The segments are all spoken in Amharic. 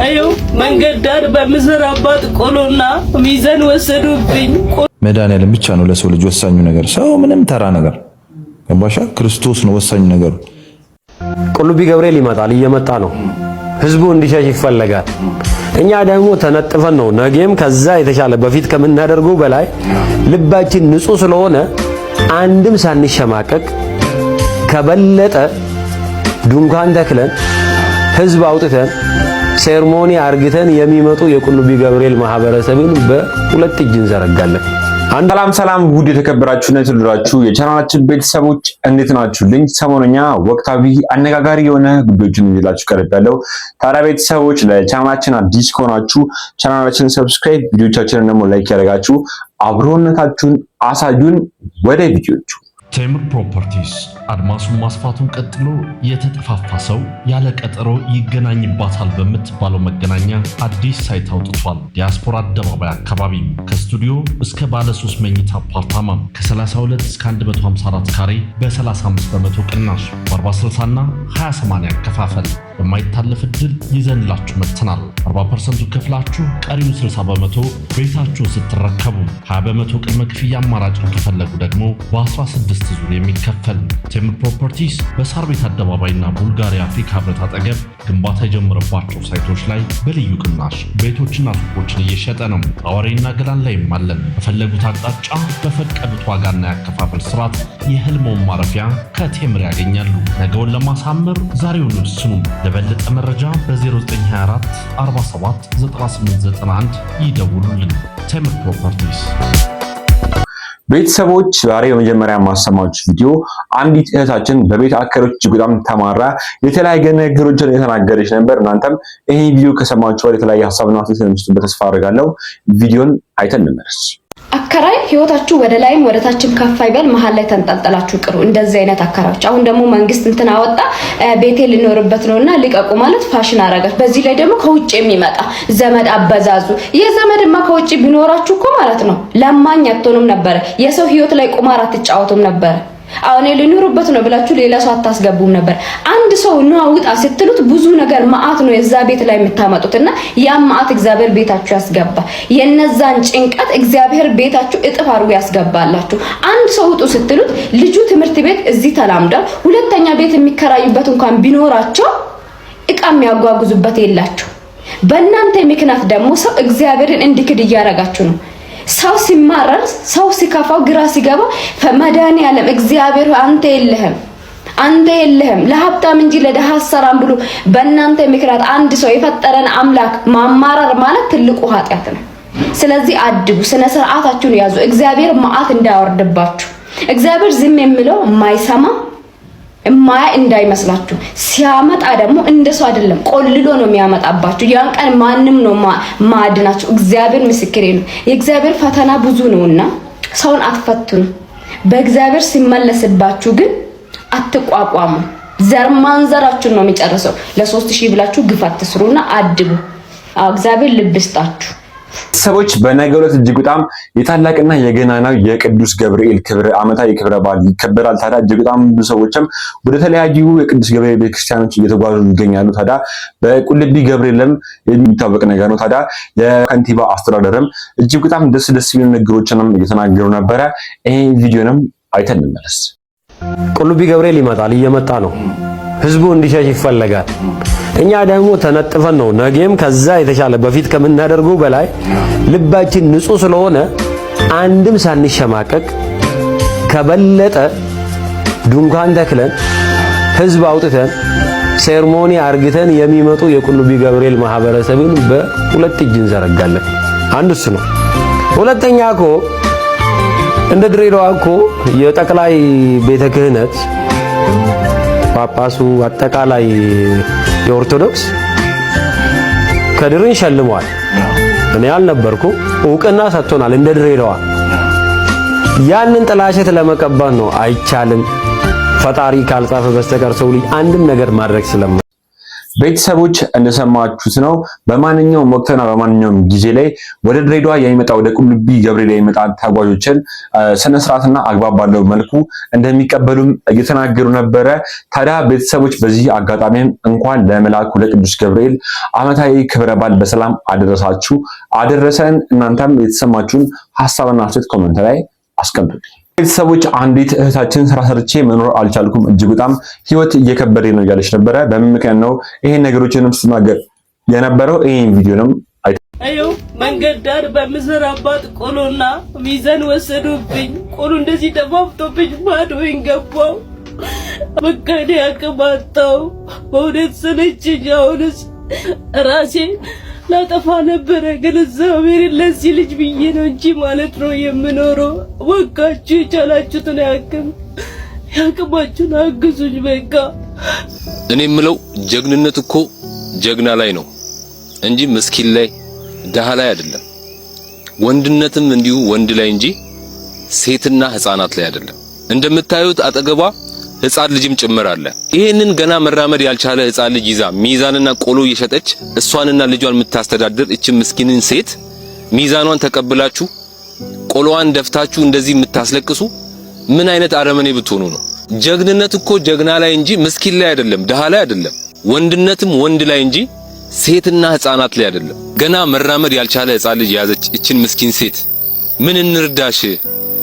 አየው መንገድ ዳር በምሰራባት ቆሎና ሚዛን ወሰዱብኝ። መድኃኒዓለም ብቻ ነው ለሰው ልጅ ወሳኙ ነገር። ሰው ምንም ተራ ነገር ገባሻ? ክርስቶስ ነው ወሳኙ ነገር። ቁልቢ ገብርኤል ይመጣል፣ እየመጣ ነው። ህዝቡ እንዲሸሽ ይፈለጋል። እኛ ደግሞ ተነጥፈን ነው ነገም ከዛ የተሻለ በፊት ከምናደርገው በላይ ልባችን ንጹህ ስለሆነ አንድም ሳንሸማቀቅ ከበለጠ ድንኳን ተክለን ህዝብ አውጥተን ሴርሞኒ አርግተን የሚመጡ የቁልቢ ገብርኤል ማህበረሰብን በሁለት እጅ እንዘረጋለን። ሰላም ውድ የተከበራችሁና የተወደዳችሁ የቻናላችን ቤተሰቦች እንዴት ናችሁልኝ? ሰሞነኛ ወቅታዊ አነጋጋሪ የሆነ ጉዳዮችን ይዤላችሁ ቀርቤያለሁ። ታዲያ ቤተሰቦች ለቻናላችን አዲስ ከሆናችሁ ቻናላችንን ሰብስክራይብ፣ ቪዲዮቻችንን ደግሞ ላይክ ያደርጋችሁ አብሮነታችሁን አሳዩን። ወደ ቪዲዮቹ ቴምር ፕሮፐርቲስ አድማሱን ማስፋቱን ቀጥሎ የተጠፋፋ ሰው ያለ ቀጠሮ ይገናኝባታል በምትባለው መገናኛ አዲስ ሳይት አውጥቷል። ዲያስፖራ አደባባይ አካባቢ ከስቱዲዮ እስከ ባለ 3 መኝታ አፓርታማ ከ32 እስከ 154 ካሬ በ35 በመቶ ቅናሽ በ40/60 እና 20/80 አከፋፈል በማይታለፍ እድል ይዘንላችሁ መጥተናል። 40% ከፍላችሁ ቀሪውን 60 በመቶ ቤታችሁን ስትረከቡ 20 በመቶ ቅድመ ክፍያ አማራጭን ከፈለጉ ደግሞ በ16 ዙር የሚከፈል። ቴምር ፕሮፐርቲስ በሳር ቤት አደባባይና ቡልጋሪያ አፍሪካ ህብረት አጠገብ ግንባታ የጀመረባቸው ሳይቶች ላይ በልዩ ቅናሽ ቤቶችና ሱቆችን እየሸጠ ነው። አዋሬና ገላን ላይም አለን። በፈለጉት አቅጣጫ በፈቀዱት ዋጋና ያከፋፈል ስርዓት የህልሞን ማረፊያ ከቴምር ያገኛሉ። ነገውን ለማሳመር ዛሬውን ወስኑ። ለበለጠ መረጃ በ0924 47 9891 ይደውሉልን። ቴምር ፕሮፐርቲስ። ቤተሰቦች ዛሬ የመጀመሪያ ማሰማዎች ቪዲዮ አንዲት እህታችን በቤት አከራዮች በጣም ተማራ የተለያየ ነገሮችን የተናገረች ነበር። እናንተም ይሄ ቪዲዮ ከሰማችሁ በኋላ የተለያየ ሐሳብና አስተያየት እንደምትሰጡበት ተስፋ አደርጋለሁ። ቪዲዮን አይተን እንመለስ። አከራይ ህይወታችሁ ወደ ላይም ወደ ታችም ከፍ አይበል፣ መሃል ላይ ተንጠልጥላችሁ ቅሩ። እንደዚህ አይነት አከራዮች አሁን ደግሞ መንግስት እንትን አወጣ፣ ቤቴ ልኖርበት ነውና ልቀቁ ማለት ፋሽን አረጋች። በዚህ ላይ ደግሞ ከውጭ የሚመጣ ዘመድ አበዛዙ። የዘመድማ ከውጭ ቢኖራችሁ እኮ ማለት ነው ለማኝ አትሆኑም ነበር። የሰው ህይወት ላይ ቁማር አትጫወቱም ነበር። አሁን ልኑርበት ነው ብላችሁ ሌላ ሰው አታስገቡም ነበር። አንድ ሰው ነው አውጣ ስትሉት ብዙ ነገር ማአት ነው የዛ ቤት ላይ የምታመጡትና ያ ማአት እግዚአብሔር ቤታችሁ ያስገባ። የነዛን ጭንቀት እግዚአብሔር ቤታችሁ እጥፍ አድርጎ ያስገባላችሁ። አንድ ሰው ውጡ ስትሉት ልጁ ትምህርት ቤት እዚህ ተላምዷል። ሁለተኛ ቤት የሚከራዩበት እንኳን ቢኖራቸው እቃ የሚያጓጉዙበት የላችሁ። በእናንተ ምክንያት ደግሞ ሰው እግዚአብሔርን እንዲክድ እያረጋችሁ ነው። ሰው ሲማረር ሰው ሲከፋው ግራ ሲገባ ፈመድኃኒዓለም እግዚአብሔር አንተ የለህም ለሀብታም እንጂ ለደሃ አሰራም ብሎ በእናንተ ምክንያት አንድ ሰው የፈጠረን አምላክ ማማረር ማለት ትልቁ ኃጢአት ነው። ስለዚህ አድቡ፣ ስነ ስርዓታችሁን ያዙ። እግዚአብሔር መዓት እንዳያወርድባችሁ። እግዚአብሔር ዝም የሚለው የማይሰማ እማያ እንዳይመስላችሁ። ሲያመጣ ደግሞ እንደሱ አይደለም፣ ቆልሎ ነው የሚያመጣባችሁ። ያን ቀን ማንም ነው ማድናችሁ። እግዚአብሔር ምስክሬ ነው። የእግዚአብሔር ፈተና ብዙ ነውና ሰውን አትፈትኑ። በእግዚአብሔር ሲመለስባችሁ ግን አትቋቋሙ። ዘር ማንዘራችሁን ነው የሚጨርሰው። ለ3000 ብላችሁ ግፍ አትስሩና አድቡ። እግዚአብሔር ልብ ይስጣችሁ። ሰዎች በነገው ዕለት እጅግ በጣም የታላቅና የገናናው የቅዱስ ገብርኤል ዓመታዊ ክብረ በዓል ይከበራል። ታዲያ እጅግ በጣም ብዙ ሰዎችም ወደ ተለያዩ የቅዱስ ገብርኤል ቤተክርስቲያኖች እየተጓዙ ይገኛሉ። ታዲያ በቁልቢ ገብርኤልም የሚታወቅ ነገር ነው። ታዲያ የከንቲባ አስተዳደርም እጅግ በጣም ደስ የሚሉ ነገሮችንም እየተናገሩ ነበረ። ይሄን ቪዲዮንም አይተን እንመለስ። ቁልቢ ገብርኤል ይመጣል፣ እየመጣ ነው። ህዝቡ እንዲሸሽ ይፈለጋል። እኛ ደግሞ ተነጥፈን ነው ነገም ከዛ የተሻለ በፊት ከምናደርገው በላይ ልባችን ንጹህ ስለሆነ አንድም ሳንሸማቀቅ ከበለጠ ድንኳን ተክለን ህዝብ አውጥተን ሴርሞኒ አርግተን የሚመጡ የቁልቢ ገብርኤል ማህበረሰብን በሁለት እጅ እንዘረጋለን። አንዱ እሱ ነው። ሁለተኛ እኮ እንደ ድሬዳዋ እኮ የጠቅላይ ቤተ ክህነት ጳጳሱ አጠቃላይ የኦርቶዶክስ ከድርን ሸልሟል። እኔ አልነበርኩ፣ እውቅና ሰጥቶናል እንደ ድሬዳዋ። ያንን ጥላሸት ለመቀባት ነው። አይቻልም። ፈጣሪ ካልጻፈ በስተቀር ሰው ልጅ አንድም ነገር ማድረግ ስለማ ቤተሰቦች እንደሰማችሁት ነው። በማንኛውም ወቅትና በማንኛውም ጊዜ ላይ ወደ ድሬዳዋ የሚመጣ ወደ ቁልቢ ገብርኤል የሚመጣ ተጓዦችን ስነ ስርዓትና አግባብ ባለው መልኩ እንደሚቀበሉም እየተናገሩ ነበረ። ታዲያ ቤተሰቦች በዚህ አጋጣሚም እንኳን ለመልአኩ ለቅዱስ ገብርኤል ዓመታዊ ክብረ በዓል በሰላም አደረሳችሁ አደረሰን። እናንተም የተሰማችሁን ሐሳብና አስተያየት ኮሜንት ላይ አስቀምጡልኝ። ቤተሰቦች አንዲት እህታችን ስራ ሰርቼ መኖር አልቻልኩም፣ እጅግ በጣም ህይወት እየከበደ ነው እያለች ነበረ። በምን ምክንያት ነው ይሄን ነገሮችንም ስትናገር የነበረው? ይሄን ቪዲዮንም አዩ መንገድ ዳር በምሰራባት ቆሎና ሚዛን ወሰዱብኝ። ቆሎ እንደዚህ ተፋፍቶብኝ ባዶኝ ገባው። በቃ ያቀባጣው በእውነት ሰለችኝ። አሁንስ ራሴ ላጠፋ ነበረ፣ ግን እግዚአብሔር ለዚህ ልጅ ብዬ ነው እንጂ ማለት ነው የምኖረው። ወቃችሁ የቻላችሁትን ያቅማችሁን አግዙኝ። በቃ እኔ የምለው ጀግንነት እኮ ጀግና ላይ ነው እንጂ ምስኪን ላይ ደሃ ላይ አይደለም። ወንድነትም እንዲሁ ወንድ ላይ እንጂ ሴትና ህፃናት ላይ አይደለም። እንደምታዩት አጠገቧ ህፃን ልጅም ጭምር አለ። ይሄንን ገና መራመድ ያልቻለ ህፃን ልጅ ይዛ ሚዛንና ቆሎ እየሸጠች እሷንና ልጇን የምታስተዳድር እቺ ምስኪንን ሴት ሚዛኗን ተቀብላችሁ ቆሎዋን ደፍታችሁ እንደዚህ የምታስለቅሱ ምን አይነት አረመኔ ብትሆኑ ነው? ጀግንነት እኮ ጀግና ላይ እንጂ ምስኪን ላይ አይደለም፣ ደሃ ላይ አይደለም። ወንድነትም ወንድ ላይ እንጂ ሴትና ህፃናት ላይ አይደለም። ገና መራመድ ያልቻለ ህፃን ልጅ ያዘች እቺን ምስኪን ሴት ምን እንርዳሽ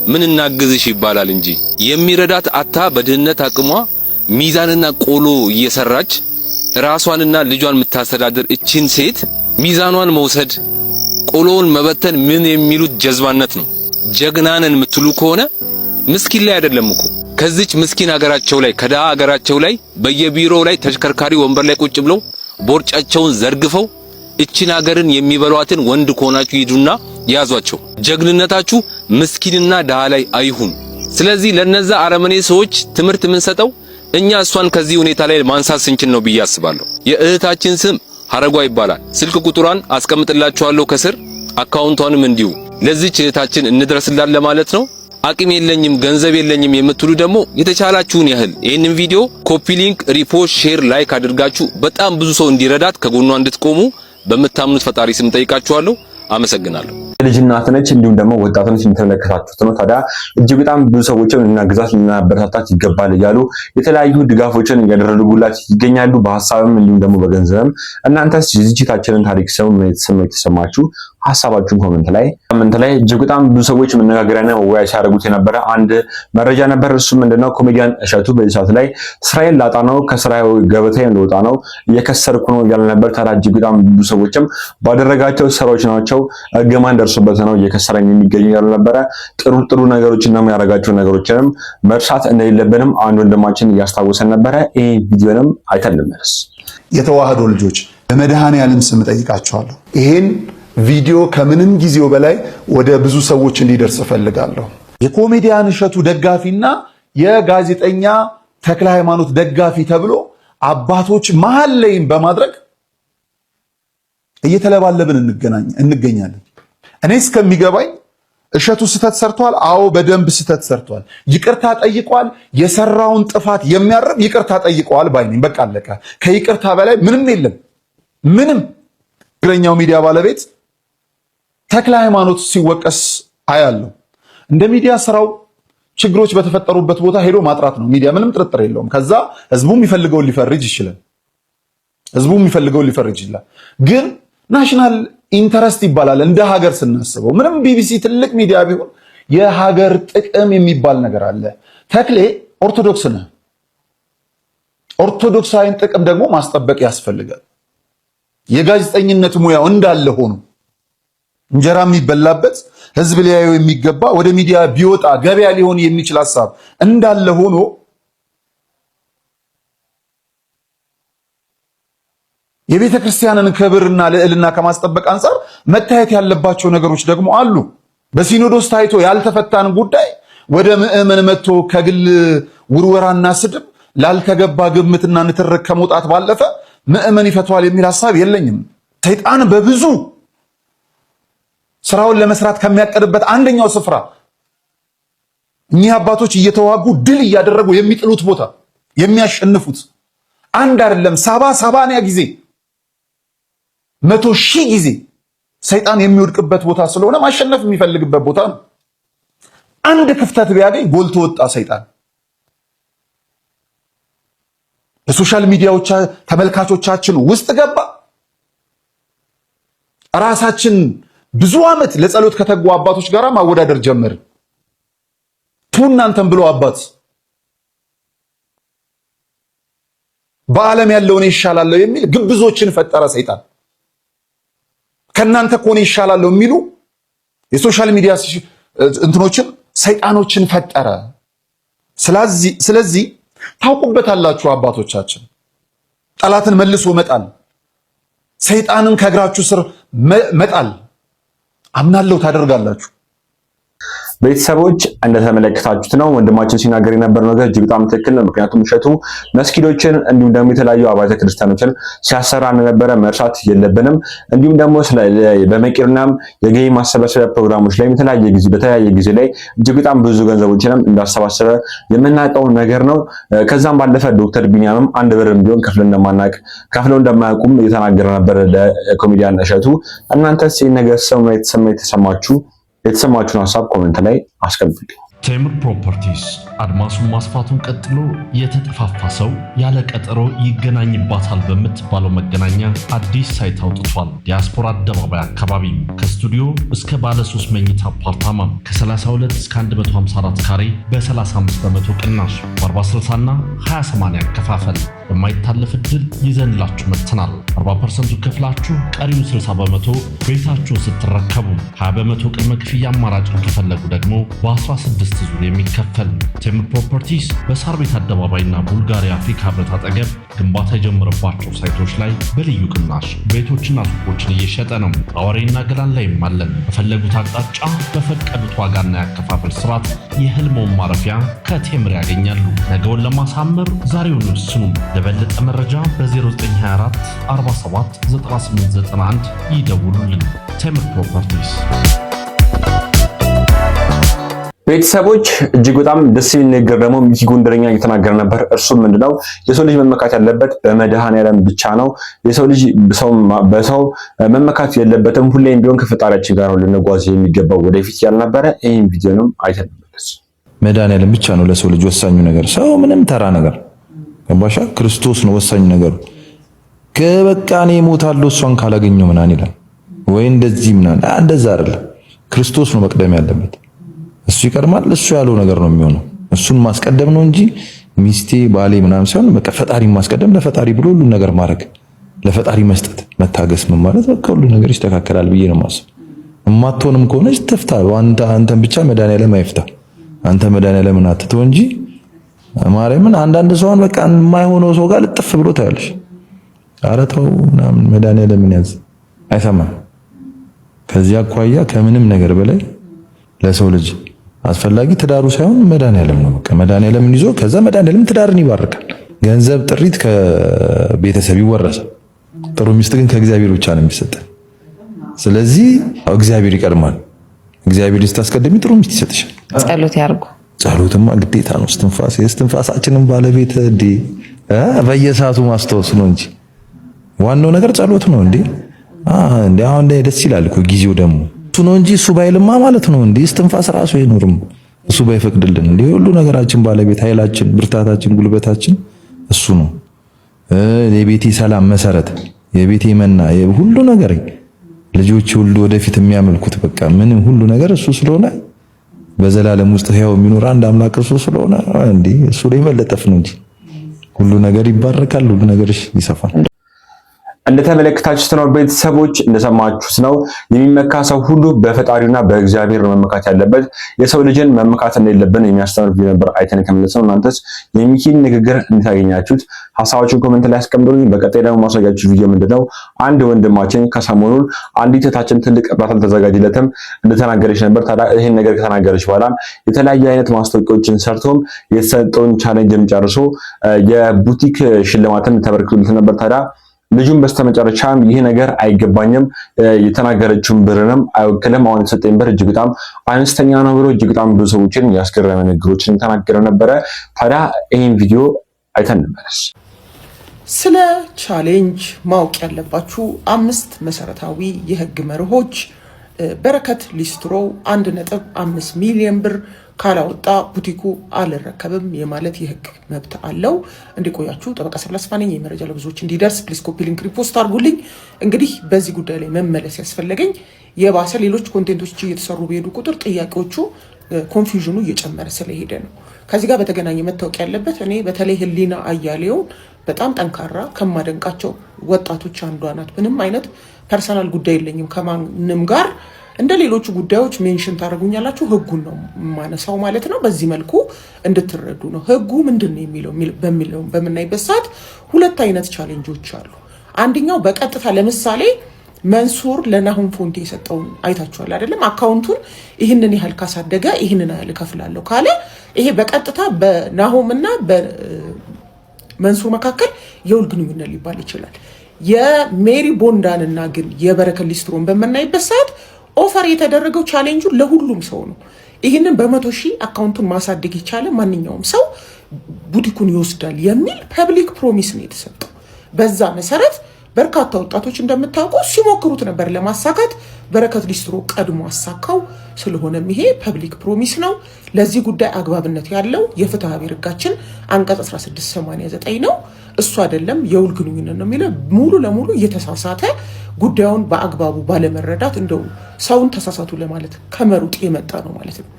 ምን እናግዝሽ ይባላል እንጂ የሚረዳት አታ በድህነት አቅሟ ሚዛንና ቆሎ እየሰራች ራሷንና ልጇን የምታስተዳድር እቺን ሴት ሚዛኗን መውሰድ ቆሎውን መበተን ምን የሚሉት ጀዝባነት ነው? ጀግናንን የምትሉ ከሆነ ምስኪን ላይ አይደለም እኮ። ከዚች ምስኪን ሀገራቸው ላይ ከደሃ ሀገራቸው ላይ በየቢሮው ላይ ተሽከርካሪ ወንበር ላይ ቁጭ ብለው ቦርጫቸውን ዘርግፈው እቺን ሀገርን የሚበሏትን ወንድ ከሆናችሁ ሂዱና ያዟቸው። ጀግንነታችሁ ምስኪንና ደሃ ላይ አይሁን። ስለዚህ ለነዛ አረመኔ ሰዎች ትምህርት የምንሰጠው እኛ እሷን ከዚህ ሁኔታ ላይ ማንሳት ስንችል ነው ብዬ አስባለሁ። የእህታችን ስም ሐረጓ ይባላል። ስልክ ቁጥሯን አስቀምጥላችኋለሁ ከስር፣ አካውንቷንም እንዲሁ። ለዚች እህታችን እንድረስላት ለማለት ነው። አቅም የለኝም ገንዘብ የለኝም የምትሉ ደግሞ የተቻላችሁን ያህል ይህንን ቪዲዮ ኮፒ ሊንክ፣ ሪፖስት፣ ሼር፣ ላይክ አድርጋችሁ በጣም ብዙ ሰው እንዲረዳት ከጎኗ እንድትቆሙ በመታምኑት ፈጣሪ ስም ጠይቃችኋለሁ። አመሰግናለሁ። ልጅ እናት ነች፣ እንዲሁም ደግሞ ወጣት ነች። እንደተመለከታችሁት ነው። ታዲያ እጅግ በጣም ብዙ ሰዎችን እናግዛት እናበረታታት ይገባል እያሉ የተለያዩ ድጋፎችን እያደረጉላት ይገኛሉ፣ በሐሳብም እንዲሁም ደግሞ በገንዘብም። እናንተስ የዚህታችንን ታሪክ ሰው የተሰማችሁ ሐሳባችሁን ኮሜንት ላይ እጅግ በጣም ብዙ ሰዎች መነጋገሪያና መወያያ ሲያደርጉት የነበረ አንድ መረጃ ነበር። እሱ ምንድነው? ኮሜዲያን እሸቱ በዚህ ሰዓት ላይ ስራዬን ላጣ ነው፣ ከስራዬ ገበታዬን ልወጣ ነው፣ እየከሰርኩ ነው እያለ ነበር። ታዲያ እጅግ በጣም ብዙ ሰዎችም ባደረጋቸው ስራዎች ናቸው እርግማን ደርሶበት ነው እየከሰረኝ የሚገኙ ያሉ ነበረ። ጥሩ ነገሮችና የሚያደርጋቸው ነገሮችንም መርሳት እንደሌለብንም አንድ ወንድማችን እያስታወሰን ነበረ። ይሄ ቪዲዮንም አይተን እንመለስ። የተዋህዶ ልጆች በመድኃኔዓለም ስም ጠይቃችኋለሁ፣ ይሄን ቪዲዮ ከምንም ጊዜው በላይ ወደ ብዙ ሰዎች እንዲደርስ እፈልጋለሁ። የኮሜዲያን እሸቱ ደጋፊና የጋዜጠኛ ተክለ ሃይማኖት ደጋፊ ተብሎ አባቶች መሃል ላይም በማድረግ እየተለባለብን እንገኛለን። እኔ እስከሚገባኝ እሸቱ ስተት ሰርቷል። አዎ በደንብ ስተት ሰርቷል። ይቅርታ ጠይቋል። የሰራውን ጥፋት የሚያርም ይቅርታ ጠይቀዋል ባይነኝ። በቃ አለቀ። ከይቅርታ በላይ ምንም የለም። ምንም ትግረኛው ሚዲያ ባለቤት ተክለ ሃይማኖት ሲወቀስ አያለው። እንደ ሚዲያ ስራው ችግሮች በተፈጠሩበት ቦታ ሄዶ ማጥራት ነው ሚዲያ፣ ምንም ጥርጥር የለውም። ከዛ ህዝቡ የሚፈልገውን ሊፈርጅ ይችላል። ግን ናሽናል ኢንተረስት ይባላል እንደ ሀገር ስናስበው። ምንም ቢቢሲ ትልቅ ሚዲያ ቢሆን የሀገር ጥቅም የሚባል ነገር አለ። ተክሌ ኦርቶዶክስ ነህ። ኦርቶዶክሳዊን ጥቅም ደግሞ ማስጠበቅ ያስፈልጋል። የጋዜጠኝነት ሙያው እንዳለ ሆኖ እንጀራ የሚበላበት ህዝብ ሊያየው የሚገባ ወደ ሚዲያ ቢወጣ ገበያ ሊሆን የሚችል ሐሳብ እንዳለ ሆኖ የቤተ ክርስቲያንን ክብርና ልዕልና ከማስጠበቅ አንፃር መታየት ያለባቸው ነገሮች ደግሞ አሉ። በሲኖዶስ ታይቶ ያልተፈታን ጉዳይ ወደ ምዕመን መጥቶ ከግል ውርወራና ስድብ ላልተገባ ግምትና ንትርክ ከመውጣት ባለፈ ምዕመን ይፈቷል የሚል ሐሳብ የለኝም። ሰይጣን በብዙ ስራውን ለመስራት ከሚያቀድበት አንደኛው ስፍራ እኚህ አባቶች እየተዋጉ ድል እያደረጉ የሚጥሉት ቦታ የሚያሸንፉት አንድ አይደለም 70 ጊዜ 100,000 ጊዜ ሰይጣን የሚወድቅበት ቦታ ስለሆነ ማሸነፍ የሚፈልግበት ቦታ ነው። አንድ ክፍተት ቢያገኝ ጎልቶ ወጣ ሰይጣን። በሶሻል ሚዲያዎች ተመልካቾቻችን ውስጥ ገባ። ራሳችን ብዙ ዓመት ለጸሎት ከተጉ አባቶች ጋር ማወዳደር ጀመር። እናንተም ብሎ አባት በዓለም ያለውን ይሻላል የሚል ግብዞችን ፈጠረ ሰይጣን። ከናንተ ኮኔ ይሻላል የሚሉ የሶሻል ሚዲያ እንትኖችን ሰይጣኖችን ፈጠረ። ስለዚህ ታውቁበታላችሁ አባቶቻችን፣ ጠላትን መልሶ መጣል፣ ሰይጣንን ከእግራችሁ ስር መጣል አምናለሁ ታደርጋላችሁ። ቤተሰቦች እንደተመለከታችሁት ነው ወንድማችን ሲናገር የነበረው ነገር እጅግ በጣም ትክክል ነው። ምክንያቱም እሸቱ መስጊዶችን እንዲሁም ደግሞ የተለያዩ አብያተ ክርስቲያኖችን ሲያሰራ እንደነበረ መርሳት የለብንም። እንዲሁም ደግሞ በመቄዶንያም የገቢ ማሰባሰቢያ ፕሮግራሞች ላይ በተለያየ ጊዜ ላይ እጅግ በጣም ብዙ ገንዘቦችንም እንዳሰባሰበ የምናውቀው ነገር ነው። ከዛም ባለፈ ዶክተር ቢኒያምም አንድ ብርም ቢሆን ከፍለው እንደማያውቁም እየተናገረ ነበር ለኮሜዲያን እሸቱ። እናንተስ ይህን ነገር የተሰማችሁን ሀሳብ ኮሜንት ላይ አስቀምጡልኝ። ቴምር ፕሮፐርቲስ አድማሱን ማስፋቱን ቀጥሎ የተጠፋፋ ሰው ያለ ቀጠሮ ይገናኝባታል በምትባለው መገናኛ አዲስ ሳይት አውጥቷል። ዲያስፖራ አደባባይ አካባቢ ከስቱዲዮ እስከ ባለ 3 መኝታ አፓርታማ ከ32 እስከ 154 ካሬ በ35 በመቶ ቅናሽ በ40/60 እና 20/80 ያከፋፈል በማይታለፍ እድል ይዘንላችሁ መጥተናል። 40% ከፍላችሁ ቀሪውን 60 በመቶ ቤታችሁን ስትረከቡ 20 በመቶ ቅድመ ክፍያ አማራጭን ከፈለጉ ደግሞ በ16 ዙር የሚከፈል። ቴምር ፕሮፐርቲስ በሳር ቤት አደባባይና ቡልጋሪያ አፍሪካ ህብረት አጠገብ ግንባታ የጀመረባቸው ሳይቶች ላይ በልዩ ቅናሽ ቤቶችና ሱቆችን እየሸጠ ነው። አዋሬና ገላን ላይም አለን። በፈለጉት አቅጣጫ በፈቀዱት ዋጋና ያከፋፈል ስርዓት የህልሞን ማረፊያ ከቴምር ያገኛሉ። ነገውን ለማሳመር ዛሬውን ይወስኑ። ለበለጠ መረጃ በ0924 47 9891 ይደውሉልን። ቴምር ፕሮፐርቲስ። ቤተሰቦች እጅግ በጣም ደስ የሚል ነገር ደግሞ ሚኪ ጎንደረኛ እየተናገረ ነበር። እርሱም ምንድነው የሰው ልጅ መመካት ያለበት በመድኃኔዓለም ብቻ ነው። የሰው ልጅ በሰው መመካት የለበትም። ሁሌም ቢሆን ከፈጣሪያችን ጋር ነው ልንጓዝ የሚገባው ወደፊት ያልነበረ። ይሄን ቪዲዮንም አይተን እንመለስ። መድኃኔዓለም ብቻ ነው ለሰው ልጅ ወሳኙ ነገር። ሰው ምንም ተራ ነገር ገባሻ? ክርስቶስ ነው ወሳኙ ነገሩ። ከበቃ እኔ እሞታለሁ እሷን ካላገኘው ምናምን ይላል ወይ እንደዚህ ምናምን። እንደዛ አይደለም። ክርስቶስ ነው መቅደም ያለበት። እሱ ይቀድማል። እሱ ያለው ነገር ነው የሚሆነው። እሱን ማስቀደም ነው እንጂ ሚስቴ ባሌ ምናምን ሳይሆን በቃ ፈጣሪ ማስቀደም፣ ለፈጣሪ ብሎ ሁሉ ነገር ማድረግ፣ ለፈጣሪ መስጠት፣ መታገስ ምን ማለት በቃ ሁሉ ነገር ይስተካከላል ብዬ ነው የማስበው። እማትሆንም ከሆነች ተፍታ አንተን ብቻ መድኃኔዓለም አይፍታ። አንተ መድኃኔዓለምን አትተው እንጂ ማርያምን አንዳንድ ሰውን በቃ የማይሆነው ሰው ጋር ልጥፍ ብሎ ታያለሽ። ኧረ ተው ምናምን መድኃኔዓለምን ያዝ አይሰማም። ከዚህ አኳያ ከምንም ነገር በላይ ለሰው ልጅ አስፈላጊ ትዳሩ ሳይሆን መድኃኔዓለም ነው። በቃ መድኃኔዓለምን ይዞ ከዛ መድኃኔዓለም ትዳርን ይባርካል። ገንዘብ ጥሪት ከቤተሰብ ይወረሳል። ጥሩ ሚስት ግን ከእግዚአብሔር ብቻ ነው የሚሰጠን። ስለዚህ እግዚአብሔር ይቀድማል። እግዚአብሔር ስታስቀድሚ ጥሩ ሚስት ይሰጥሻል። ጸሎት ያርጉ። ጸሎትማ ግዴታ ነው። እስትንፋሳችንን ባለቤት በየሰዓቱ ማስታወስ ነው እንጂ ዋናው ነገር ጸሎት ነው እንዴ። አሁን ደስ ይላል እኮ ጊዜው ደግሞ እሱ ነው እንጂ እሱ ባይልማ ማለት ነው እንዴ እስትንፋስ ራሱ አይኖርም። እሱ ባይፈቅድልን እንዴ ሁሉ ነገራችን ባለቤት ኃይላችን፣ ብርታታችን፣ ጉልበታችን እሱ ነው። የቤቴ ሰላም መሰረት፣ የቤቴ መና፣ ሁሉ ነገር ልጆች ሁሉ ወደፊት የሚያመልኩት በቃ ምን ሁሉ ነገር እሱ ስለሆነ በዘላለም ውስጥ ሕያው የሚኖር አንድ አምላክ እሱ ስለሆነ እንዴ እሱ ላይ መለጠፍ ነው እንጂ ሁሉ ነገር ይባረካል፣ ሁሉ ነገር ይሰፋል። እንደተመለከታችሁት ነው ቤተሰቦች፣ እንደሰማችሁት ነው። የሚመካ ሰው ሁሉ በፈጣሪና በእግዚአብሔር መመካት ያለበት፣ የሰው ልጅን መመካት እንደሌለብን የሚያስተምር ቪዲዮ ነበር አይተን የተመለስነው። እናንተስ የሚኪን ንግግር እንታገኛችሁት ሐሳባችሁን ኮሜንት ላይ አስቀምጡልኝ። በቀጣይ ደግሞ ማሳያችሁ ቪዲዮ ምንድነው አንድ ወንድማችን ከሰሞኑን አንዲት እህታችን ትልቅ እርዳታ ተዘጋጅለትም እንደተናገረች ነበር። ታዲያ ይሄን ነገር ከተናገረች በኋላ የተለያዩ አይነት ማስታወቂያዎችን ሰርቶም የተሰጠውን ቻሌንጅም ጨርሶ የቡቲክ ሽልማትን ተበርክቶለት ነበር። ታዲያ ልጁም በስተመጨረሻም ይሄ ነገር አይገባኝም፣ የተናገረችውን ብርንም አይወክልም፣ አሁን የተሰጠኝ ብር እጅግ በጣም አነስተኛ ነው ብሎ እጅግ በጣም ብዙ ሰዎችን ያስገረመ ንግግሮችን ተናገረ ነበረ። ታዲያ ይሄን ቪዲዮ አይተን እንመለስ። ስለ ቻሌንጅ ማወቅ ያለባችሁ 5 መሰረታዊ የህግ መርሆች። በረከት ሊስትሮ 1.5 ሚሊዮን ብር ካላወጣ ቡቲኩ አልረከብም የማለት የህግ መብት አለው። እንዲቆያችሁ ጠበቃ ሰብለ አስፋ ነኝ። የመረጃ ለብዙዎች እንዲደርስ ፕሊስ ኮፒ ሊንክ ሪፖስት አድርጉልኝ። እንግዲህ በዚህ ጉዳይ ላይ መመለስ ያስፈልገኝ የባሰ ሌሎች ኮንቴንቶች እየተሰሩ በሄዱ ቁጥር ጥያቄዎቹ ኮንፊውዥኑ እየጨመረ ስለሄደ ነው። ከዚህ ጋር በተገናኘ መታወቅ ያለበት እኔ በተለይ ህሊና አያሌው በጣም ጠንካራ ከማደንቃቸው ወጣቶች አንዷ ናት። ምንም አይነት ፐርሰናል ጉዳይ የለኝም ከማንም ጋር። እንደ ሌሎቹ ጉዳዮች ሜንሽን ታደርጉኛላችሁ፣ ህጉን ነው ማነሳው ማለት ነው። በዚህ መልኩ እንድትረዱ ነው። ህጉ ምንድን ነው የሚለው በምናይበት ሰዓት 2 አይነት ቻሌንጆች አሉ። አንደኛው በቀጥታ ለምሳሌ መንሱር ለናሁም ፎንቴ የሰጠውን አይታችኋል አይደለም? አካውንቱን ይህንን ያህል ካሳደገ ይህንን ያህል እከፍላለሁ ካለ ይሄ በቀጥታ በናሁምና በመንሱር መካከል የውል ግንኙነት ሊባል ይችላል። የሜሪ ቦንዳንና ግን የበረከት ሊስትሮን በመናይበት ሰዓት ኦፈር የተደረገው ቻሌንጁ ለሁሉም ሰው ነው። ይህንን በ100,000 አካውንቱን ማሳደግ የቻለ ማንኛውም ሰው ቡቲኩን ይወስዳል የሚል ፐብሊክ ፕሮሚስ ነው የተሰጠው። በዛ መሰረት በርካታ ወጣቶች እንደምታውቁ ሲሞክሩት ነበር ለማሳካት። በረከት ሊስትሮ ቀድሞ አሳካው። ስለሆነም ይሄ ፐብሊክ ፕሮሚስ ነው። ለዚህ ጉዳይ አግባብነት ያለው የፍትሐ ብሔር ሕጋችን አንቀጽ 1689 ነው። እሱ አይደለም የውል ግንኙነት ነው የሚለው ሙሉ ለሙሉ እየተሳሳተ ጉዳዩን በአግባቡ ባለመረዳት እንደው ሰውን ተሳሳቱ ለማለት ከመሩጥ የመጣ ነው ማለት ነው።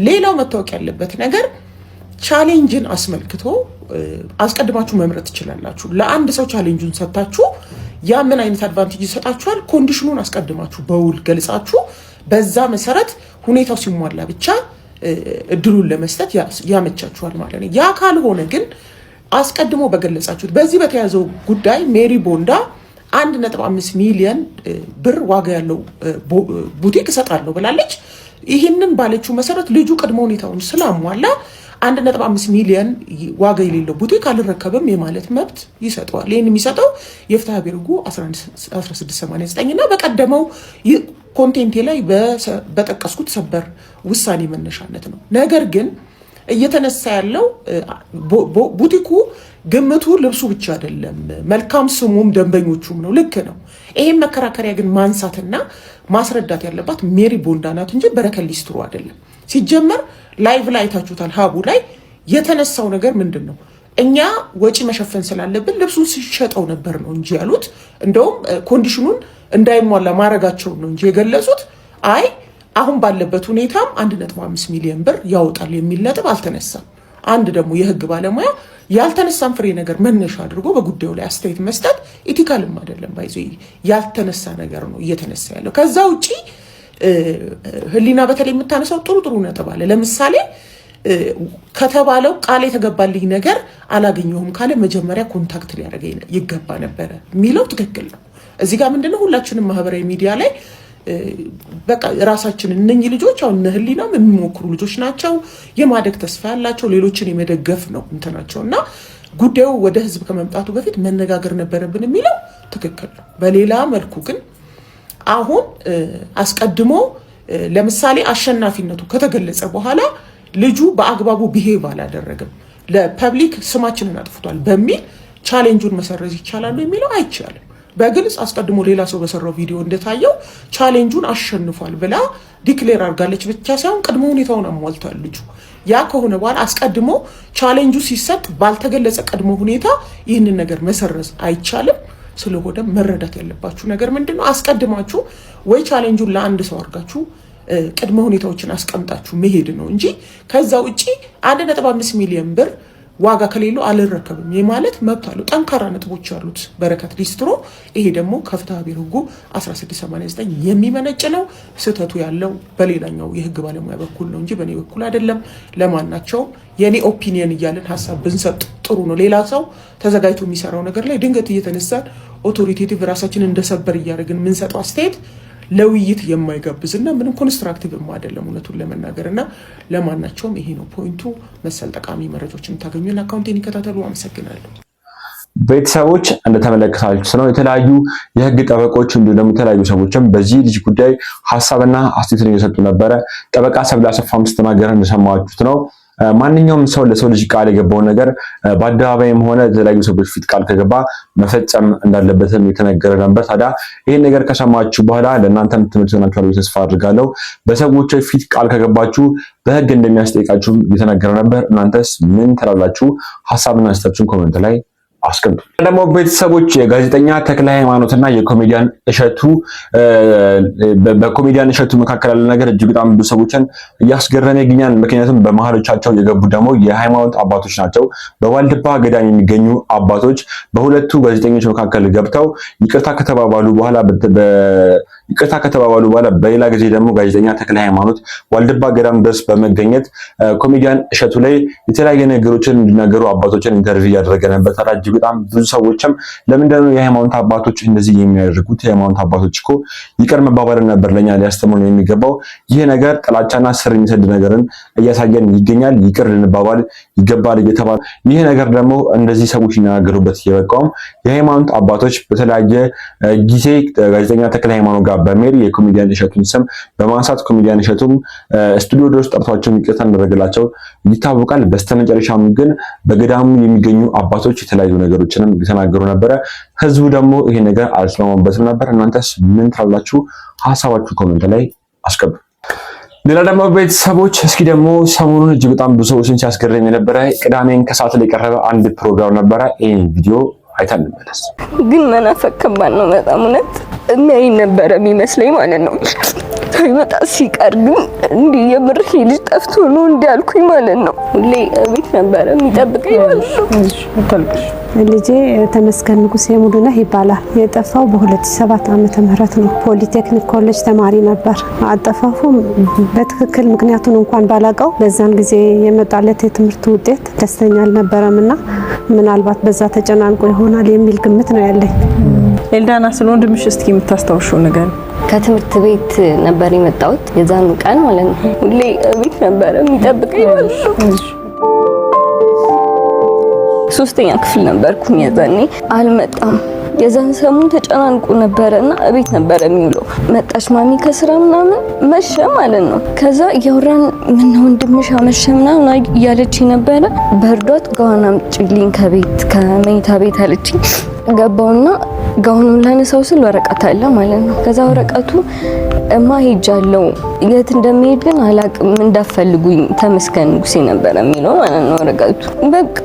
ሌላው መታወቅ ያለበት ነገር ቻሌንጅን አስመልክቶ አስቀድማችሁ መምረጥ ትችላላችሁ። ለአንድ ሰው ቻሌንጁን ሰጣችሁ ያ ምን አይነት አድቫንቴጅ ይሰጣችኋል? ኮንዲሽኑን አስቀድማችሁ በውል ገልጻችሁ በዛ መሰረት ሁኔታው ሲሟላ ብቻ እድሉን ለመስጠት ያመቻችኋል ማለት ነው። ያ ካልሆነ ግን አስቀድሞ በገለጻችሁት በዚህ በተያዘው ጉዳይ ሜሪ ቦንዳ 1.5 ሚሊዮን ብር ዋጋ ያለው ቡቲክ እሰጣለሁ ብላለች። ይህንን ባለችው መሰረት ልጁ ቅድመ ሁኔታውን ስላሟላ 1.5 ሚሊዮን ዋጋ የሌለው ቡቲክ አልረከብም የማለት መብት ይሰጠዋል። ይህን የሚሰጠው የፍትሐ ብሔር ሕጉ 1689 እና በቀደመው ኮንቴንቴ ላይ በጠቀስኩት ሰበር ውሳኔ መነሻነት ነው። ነገር ግን እየተነሳ ያለው ቡቲኩ ግምቱ ልብሱ ብቻ አይደለም፣ መልካም ስሙም ደንበኞቹም ነው። ልክ ነው። ይሄን መከራከሪያ ግን ማንሳትና ማስረዳት ያለባት ሜሪ ቦንዳ ናት እንጂ በረከት ሊስትሮ አይደለም። ሲጀመር ላይቭ ላይ አይታችሁታል። ሀቡ ላይ የተነሳው ነገር ምንድን ነው? እኛ ወጪ መሸፈን ስላለብን ልብሱን ሲሸጠው ነበር ነው እንጂ ያሉት። እንደውም ኮንዲሽኑን እንዳይሟላ ማድረጋቸውን ነው እንጂ የገለጹት። አይ አሁን ባለበት ሁኔታም 1.5 ሚሊዮን ብር ያወጣል የሚል ነጥብ አልተነሳም። አንድ ደግሞ የህግ ባለሙያ ያልተነሳም ፍሬ ነገር መነሻ አድርጎ በጉዳዩ ላይ አስተያየት መስጠት ኢቲካልም አይደለም። ባይዞ ያልተነሳ ነገር ነው እየተነሳ ያለው። ከዛ ውጪ ህሊና በተለይ የምታነሳው ጥሩ ነጥብ አለ። ለምሳሌ ከተባለው ቃል የተገባልኝ ነገር አላገኘሁም ካለ መጀመሪያ ኮንታክት ሊያደርገኝ ይገባ ነበረ የሚለው ትክክል ነው። እዚህ ጋር ምንድነው ሁላችንም ማህበራዊ ሚዲያ ላይ በቃ ራሳችንን እነኚህ ልጆች አሁን ህሊናም የሚሞክሩ ልጆች ናቸው። የማደግ ተስፋ ያላቸው ሌሎችን የመደገፍ ነው እንትናቸውና ጉዳዩ ወደ ህዝብ ከመምጣቱ በፊት መነጋገር ነበረብን የሚለው ትክክል ነው። በሌላ መልኩ ግን አሁን አስቀድሞ ለምሳሌ አሸናፊነቱ ከተገለጸ በኋላ ልጁ በአግባቡ ቢሄቭ አላደረገም፣ ለፐብሊክ ስማችንን አጥፍቷል በሚል ቻሌንጁን መሰረዝ ይቻላል የሚለው አይቻልም። በግልጽ አስቀድሞ ሌላ ሰው በሰራው ቪዲዮ እንደታየው ቻሌንጁን አሸንፏል ብላ ዲክሌር አድርጋለች ብቻ ሳይሆን ቅድመ ሁኔታውን አሟልቷል ልጁ። ያ ከሆነ በኋላ አስቀድሞ ቻሌንጁ ሲሰጥ ባልተገለጸ ቅድመ ሁኔታ ይህንን ነገር መሰረዝ አይቻልም። ስለሆነ መረዳት ያለባችሁ ነገር ምንድነው? አስቀድማችሁ ወይ ቻሌንጁን ለአንድ ሰው አድርጋችሁ ቅድመ ሁኔታዎችን አስቀምጣችሁ መሄድ ነው እንጂ ከዛ ውጪ 1.5 ሚሊዮን ብር ዋጋ ከሌለው አልረከብም የማለት መብት አለው። ጠንካራ ነጥቦች ያሉት በረከት ሊስትሮ። ይሄ ደግሞ ከፍትሐ ብሔር ሕጉ 1689 የሚመነጭ ነው። ስህተቱ ያለው በሌላኛው የህግ ባለሙያ በኩል ነው እንጂ በእኔ በኩል አይደለም። ለማናቸው የኔ ኦፒኒየን እያለን ሀሳብ ብንሰጥ ጥሩ ነው። ሌላ ሰው ተዘጋጅቶ የሚሰራው ነገር ላይ ድንገት እየተነሳን ኦቶሪቴቲቭ ራሳችንን እንደሰበር እያደረግን የምንሰጠው አስተያየት ለውይይት የማይጋብዝና ምንም ኮንስትራክቲቭ አይደለም እውነቱን ለመናገርና ለማናቸውም ይሄ ነው ፖይንቱ። መሰል ጠቃሚ መረጃዎችን ታገኙና አካውንቴን ይከታተሉ። አመሰግናለሁ። ቤተሰቦች እንደተመለከታችሁት ነው የተለያዩ የህግ ጠበቆች እንዲሁም ደግሞ የተለያዩ ሰዎችም በዚህ ልጅ ጉዳይ ሀሳብና አስተያየት እየሰጡ ነበረ። ጠበቃ ሰብለ አሰፋ ምስተናገረ እንደሰማችሁት ነው። ማንኛውም ሰው ለሰው ልጅ ቃል የገባው ነገር በአደባባይም ሆነ የተለያዩ ሰዎች ፊት ቃል ከገባ መፈጸም እንዳለበትም የተነገረ ነበር። ታዲያ ይሄን ነገር ከሰማችሁ በኋላ ለእናንተም ትምህርት ይሆናችኋል ብዬ ተስፋ አድርጋለሁ። በሰዎች ፊት ቃል ከገባችሁ በህግ እንደሚያስጠይቃችሁ የተነገረ ነበር። እናንተስ ምን ትላላችሁ? ሐሳብና አስተያየታችሁን ኮሜንት ላይ አስቀምጡ። ደግሞ ቤተሰቦች የጋዜጠኛ ተክለ ሃይማኖትና የኮሜዲያን እሸቱ በኮሜዲያን እሸቱ መካከል ያለ ነገር እጅግ በጣም ብዙ ሰዎችን እያስገረመ ይገኛል። ምክንያቱም በመሃሎቻቸው የገቡ ደግሞ የሃይማኖት አባቶች ናቸው። በዋልድባ ገዳም የሚገኙ አባቶች በሁለቱ ጋዜጠኞች መካከል ገብተው ይቅርታ ከተባባሉ በኋላ በሌላ ጊዜ ደግሞ ጋዜጠኛ ተክለ ሃይማኖት ዋልድባ ገዳም ድረስ በመገኘት ኮሜዲያን እሸቱ ላይ የተለያየ ነገሮችን እንዲናገሩ አባቶችን ኢንተርቪው እያደረገ ነበር። ታዲያ በጣም ብዙ ሰዎችም ለምንድነው የሃይማኖት አባቶች እንደዚህ የሚያደርጉት? የሃይማኖት አባቶች እኮ ይቅር መባባል ነበር ለኛ ሊያስተምሩ ነው የሚገባው። ይሄ ነገር ጥላቻና ስር የሚሰድ ነገርን እያሳየን ይገኛል። ይቅር ልንባባል ይገባል እየተባለ ይሄ ነገር ደግሞ እንደዚህ ሰዎች ይናገሩበት የበቃውም የሃይማኖት አባቶች በተለያየ ጊዜ ጋዜጠኛ ተክለ ሃይማኖት ጋር በመሄድ የኮሜዲያን እሸቱን ስም በማንሳት ኮሜዲያን እሸቱም ስቱዲዮ ድረስ ጠርቷቸው ይቅርታ እንደረገላቸው ይታወቃል። በስተመጨረሻም ግን በገዳሙ የሚገኙ አባቶች የተለያዩ ነገሮችንም እየተናገሩ ነበረ። ህዝቡ ደግሞ ይሄ ነገር አልተስማማበትም ነበር። እናንተስ ምን ትላላችሁ? ሐሳባችሁ ኮሜንት ላይ አስቀምጡ። ሌላ ደግሞ ቤተሰቦች እስኪ ደግሞ ሰሞኑን እጅግ በጣም ብዙ ሰዎችን ሲያስገርም የነበረ ቅዳሜን ከሰዓት ላይ የቀረበ አንድ ፕሮግራም ነበረ። ይሄን ቪዲዮ አይተን እንመለስ። ግን መናፈቅ ከባድ ነው በጣም እውነት የሚያይ ነበረ የሚመስለኝ ማለት ነው። ሳይመጣ ሲቀር ግን እንዲህ የምር ልጅ ጠፍቶ ነው እንዲያልኩኝ ማለት ነው። ሁሌ ቤት ነበረ የሚጠብቀኝ ማለት ነው። ልጄ ተመስገን ንጉሴ ሙሉነህ ይባላል። የጠፋው በ2007 ዓመተ ምህረት ነው። ፖሊቴክኒክ ኮሌጅ ተማሪ ነበር። አጠፋፉ በትክክል ምክንያቱን እንኳን ባላቀው በዛን ጊዜ የመጣለት የትምህርት ውጤት ደስተኛ አልነበረምና ምናልባት በዛ ተጨናንቆ ይሆናል የሚል ግምት ነው ያለኝ። ኤልዳና ስለ ወንድምሽ እስኪ የምታስታውሽው ነገር? ከትምህርት ቤት ነበር የመጣሁት የዛን ቀን ማለት ነው። ሁሌ ቤት ነበረ የሚጠብቀኝ ማለት ነው። 3ኛ ክፍል ነበርኩኝ የዛኔ። አልመጣም። የዛን ሰሞን ተጨናንቆ ነበረና እቤት ነበረ የሚውለው። መጣች ማሚ ከስራ ምናምን መሸ ማለት ነው። ከዛ እያወራን ምን ወንድምሽ አመሸ ምናምን እያለች ነበረ። በርዷት ጋውን አምጪልኝ ከመኝታ ቤት አለችኝ። ገባውና ጋውኑን ላነሳው ስል ወረቀት አለ ማለት ነው። ከዛ ወረቀቱ እማ ሄጃለሁ የት እንደሚሄድ ግን አላቅም እንዳፈልጉኝ ተመስገን ንጉሴ ነበር የሚለው ማለት ነው ወረቀቱ። በቃ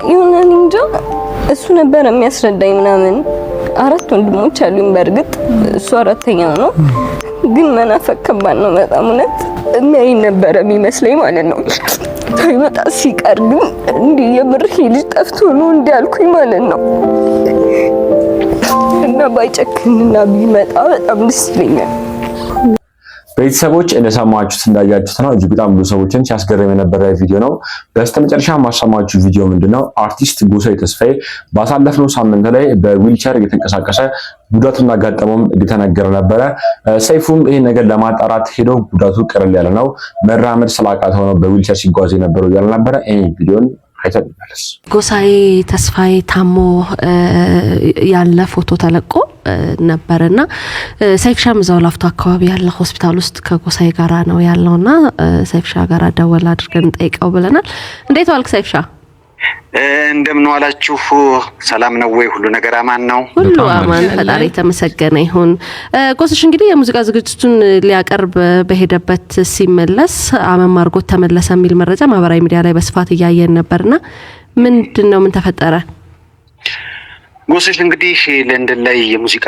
የሆነ እንጃ እሱ ነበር የሚያስረዳኝ ምናምን። 4 ወንድሞች አሉኝ በእርግጥ እሱ 4ኛው ነው። ግን መናፈቅ ከባድ ነው በጣም እውነት የሚያይ ነበር የሚመስለኝ ማለት ነው። ሳይመጣ ሲቀር ግን እንዲህ የምር ልጅ ጠፍቶ ነው እንዲያልኩኝ ማለት ነው። እና ባይጨክንና ቢመጣ በጣም ደስ ይለኛል። ቤተሰቦች እንደሰማችሁት እንዳያችሁት ነው። እጅግ በጣም ብዙ ሰዎችን ሲያስገርም የነበረ ቪዲዮ ነው። በስተመጨረሻ ማሰማችሁ ቪዲዮ ምንድነው? አርቲስት ጎሳዬ ተስፋዬ ባሳለፍነው ሳምንት ላይ በዊልቸር እየተንቀሳቀሰ ጉዳት እንዳጋጠመውም እየተነገረ ነበረ። ሰይፉም ይሄን ነገር ለማጣራት ሄዶ ጉዳቱ ቀለል ያለ ነው፣ መራመድ ስላቃተው ነው በዊልቸር ሲጓዝ የነበረው ያለ ነበረ። ይሄ ቪዲዮን አይተን እንመለስ። ጎሳዬ ተስፋዬ ታሞ ያለ ፎቶ ተለቆ ነበርና ሰይፍሻ እዛው ላፍቶ አካባቢ ያለ ሆስፒታል ውስጥ ከጎሳዬ ጋራ ነው ያለውና ሰይፍሻ ጋራ ደወል አድርገን ጠይቀው ብለናል። እንዴት ዋልክ ሰይፍሻ? እንደምን ዋላችሁ? ሰላም ነው ወይ? ሁሉ ነገር አማን ነው? ሁሉ አማን፣ ፈጣሪ የተመሰገነ ይሁን። ጎስሽ እንግዲህ የሙዚቃ ዝግጅቱን ሊያቀርብ በሄደበት ሲመለስ አመም አድርጎት ተመለሰ የሚል መረጃ ማህበራዊ ሚዲያ ላይ በስፋት እያየን ነበርና ምንድነው? ምን ተፈጠረ? ጎስሽ እንግዲህ ለንደን ላይ የሙዚቃ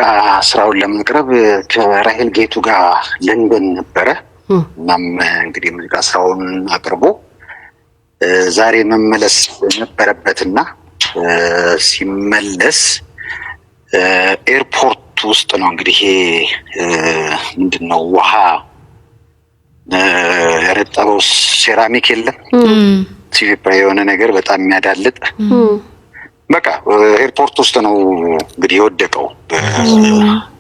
ስራውን ለማቅረብ ከራሄል ጌቱ ጋር ለንደን ነበረ። እናም እንግዲህ የሙዚቃ ስራውን አቅርቦ ዛሬ መመለስ ነበረበትና ሲመለስ ኤርፖርት ውስጥ ነው እንግዲህ ምንድነው ውሃ ያረጠበው ሴራሚክ የለም ሲቪፕራ የሆነ ነገር በጣም የሚያዳልጥ በቃ ኤርፖርት ውስጥ ነው እንግዲህ የወደቀው።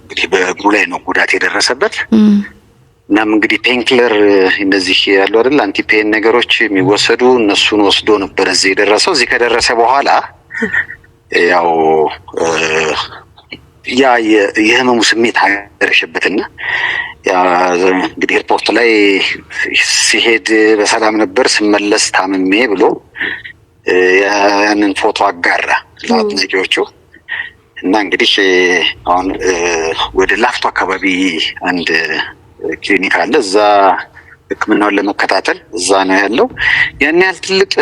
እንግዲህ በእግሩ ላይ ነው ጉዳት የደረሰበት። እናም እንግዲህ ፔንክለር እንደዚህ ያሉ አይደል አንቲፔን ነገሮች የሚወሰዱ እነሱን ወስዶ ነበር እዚህ የደረሰው። እዚህ ከደረሰ በኋላ ያው ያ የህመሙ ስሜት አገረሸበትና ያ እንግዲህ ኤርፖርት ላይ ሲሄድ በሰላም ነበር ስመለስ ታምሜ ብሎ ያንን ፎቶ አጋራ ለአድናቂዎቹ። እና እንግዲህ አሁን ወደ ላፍቶ አካባቢ አንድ ክሊኒክ አለ። እዛ ሕክምናውን ለመከታተል እዛ ነው ያለው። ያን ያህል ትልቅ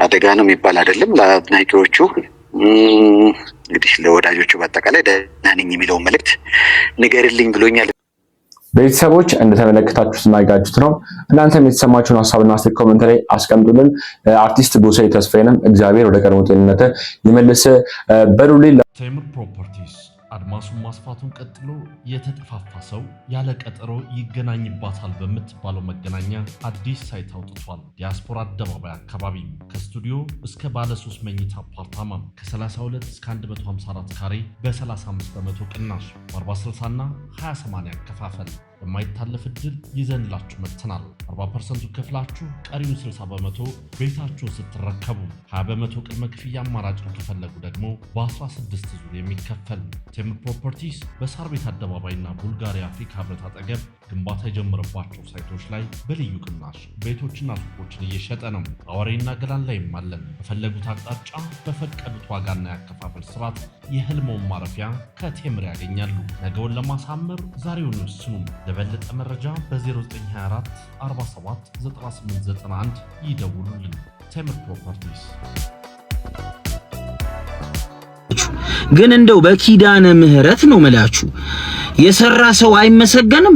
አደጋ ነው የሚባል አይደለም። ለአድናቂዎቹ እንግዲህ ለወዳጆቹ በአጠቃላይ ደህና ነኝ የሚለውን መልእክት ንገርልኝ ብሎኛል። ቤተሰቦች እንደተመለከታችሁትና ያያችሁት ነው። እናንተም የተሰማችሁን ሐሳብና አስተያየት ኮሜንት ላይ አስቀምጡልን። አርቲስት ጎሳዬ ተስፋዬንም እግዚአብሔር ወደ ቀድሞ ጤንነቱ ይመልስ በሉልኝ። ቴምር ፕሮፐርቲስ አድማሱን ማስፋቱን ቀጥሎ የተጠፋፋ ሰው ያለ ቀጠሮ ይገናኝባታል በምትባለው መገናኛ አዲስ ሳይት አውጥቷል። ዲያስፖራ አደባባይ አካባቢ ከስቱዲዮ እስከ ባለ 3 መኝታ አፓርታማ ከ32 እስከ 154 ካሬ በ35 በመቶ ቅናሽ በ40/60 እና 20/80 አከፋፈል የማይታለፍ እድል ይዘንላችሁ መጥተናል። 40% ከፍላችሁ ቀሪውን 60 በመቶ ቤታችሁን ስትረከቡ 20 በመቶ ቅድመ ክፍያ አማራጭ ከፈለጉ ደግሞ በ16 ዙር የሚከፈል። ቴምር ፕሮፐርቲስ በሳር ቤት አደባባይና ቡልጋሪያ አፍሪካ ህብረት አጠገብ ግንባታ የጀመረባቸው ሳይቶች ላይ በልዩ ቅናሽ ቤቶችና ሱቆችን እየሸጠ ነው። አዋሬና ገላን ላይም አለን። በፈለጉት አቅጣጫ በፈቀዱት ዋጋና ያከፋፈል ስርዓት የህልሞን ማረፊያ ከቴምር ያገኛሉ። ነገውን ለማሳመር ዛሬውን ይወስኑ። ለበለጠ መረጃ በ0924 47 9891 ይደውሉልን። ቴምር ፕሮፐርቲስ። ግን እንደው በኪዳነ ምህረት ነው መላችሁ የሰራ ሰው አይመሰገንም።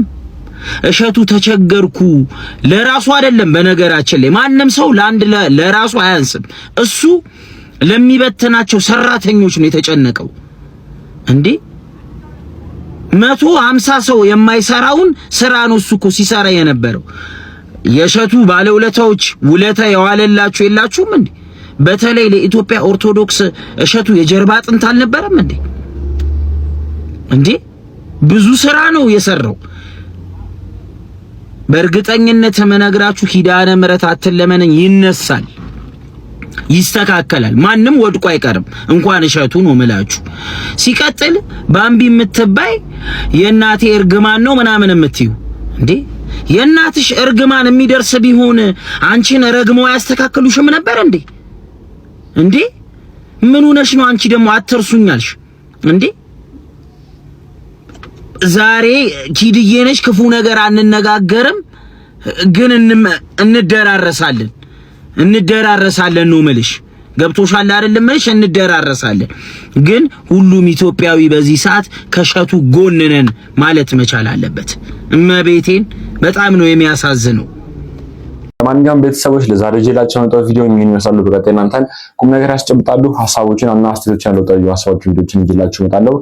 እሸቱ ተቸገርኩ ለራሱ አይደለም። በነገራችን ላይ ማንም ሰው ለራሱ አያንስም። እሱ ለሚበተናቸው ሰራተኞች ነው የተጨነቀው እንዴ። 150 ሰው የማይሰራውን ስራ ነው እሱ እኮ ሲሰራ የነበረው። የእሸቱ ባለውለታዎች ውለታ የዋለላችሁ የላችሁም እንዴ? በተለይ ለኢትዮጵያ ኦርቶዶክስ እሸቱ የጀርባ አጥንት አልነበረም እንዴ? ብዙ ስራ ነው የሰራው። በእርግጠኝነት መነግራችሁ ኪዳነ ምህረት አትለመነኝ ይነሳል፣ ይስተካከላል። ማንም ወድቆ አይቀርም። እንኳን እሸቱ ነው መላችሁ። ሲቀጥል ባምቢ የምትባይ የእናቴ እርግማን ነው ምናምን የምትዩ እንዴ? የእናትሽ እርግማን የሚደርስ ቢሆን አንቺን ረግመው ያስተካክሉሽም ነበር እንዴ? ምን ሆነሽ ነው አንቺ ደግሞ አትርሱኛልሽ እንዴ? ዛሬ ኪድዬ ነሽ ክፉ ነገር አንነጋገርም፣ ግን እንደራረሳለን ነው መልሽ። ገብቶሻል አይደል? መልሽ እንደራረሳለን። ግን ሁሉም ኢትዮጵያዊ በዚህ ሰዓት ከእሸቱ ጎን ነን ማለት መቻል አለበት። እመቤቴን በጣም ነው የሚያሳዝነው። ለማንኛውም ቤተሰቦች ለዛሬ ጀላችሁ ነው ቪዲዮ ምን ይመስላል? በቀጣይ እናንተን ቁም ነገር ያስጨብጣሉ ሐሳቦችን እና አስተያየቶችን ያለው ሀሳቦችን ቪዲዮችን ይዤላችሁ እመጣለሁ።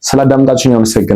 ስላዳመጣችሁኝ አመሰግናለሁ።